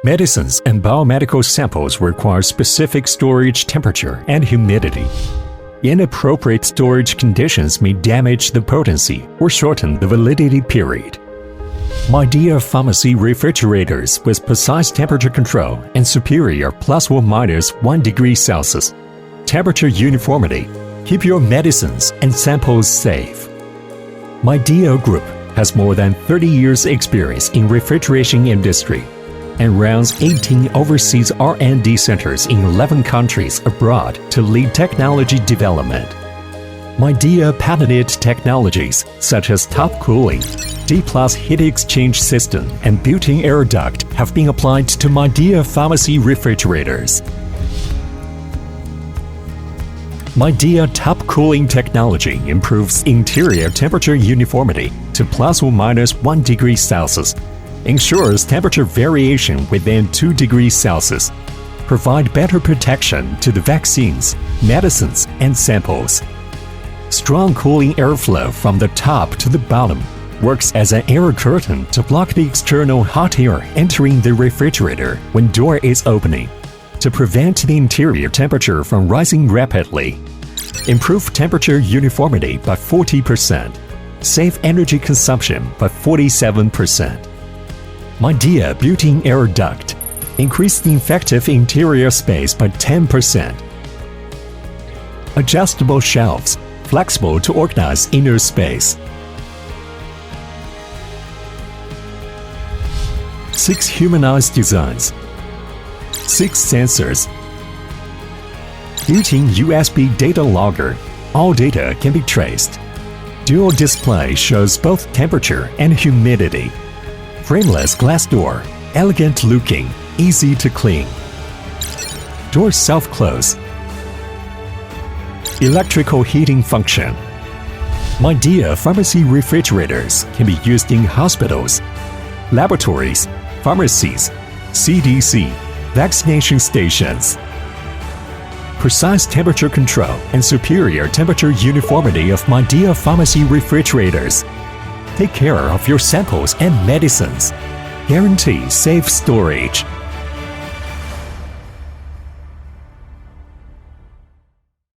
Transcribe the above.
Medicines and biomedical samples require specific storage temperature and humidity. Inappropriate storage conditions may damage the potency or shorten the validity period. Midea Pharmacy refrigerators with precise temperature control and superior ±1 degree Celsius. Temperature uniformity. Keep your medicines and samples safe. Midea Group has more than 30 years experience in refrigeration industry and runs 18 overseas R&D centers in 11 countries abroad to lead technology development. Midea patented technologies such as top cooling, D+ heat exchange system, and built-in air duct have been applied to Midea Pharmacy refrigerators. Midea top cooling technology improves interior temperature uniformity to ±1 degree Celsius, ensures temperature variation within 2 degrees Celsius, provide better protection to the vaccines, medicines, and samples. Strong cooling airflow from the top to the bottom works as an air curtain to block the external hot air entering the refrigerator when door is opening, to prevent the interior temperature from rising rapidly. Improve temperature uniformity by 40%. Save energy consumption by 47%. Midea built-in air duct. Increase the effective interior space by 10%. Adjustable shelves. Flexible to organize inner space. 6 humanized designs. 6 sensors. Built-in USB data logger. All data can be traced. Dual display shows both temperature and humidity. Frameless glass door. Elegant looking. Easy to clean. Door self-close. Electrical heating function. Midea Pharmacy refrigerators can be used in hospitals, laboratories, pharmacies, CDC, vaccination stations. Precise temperature control and superior temperature uniformity of Midea Pharmacy refrigerators. Take care of your samples and medicines. Guarantee safe storage.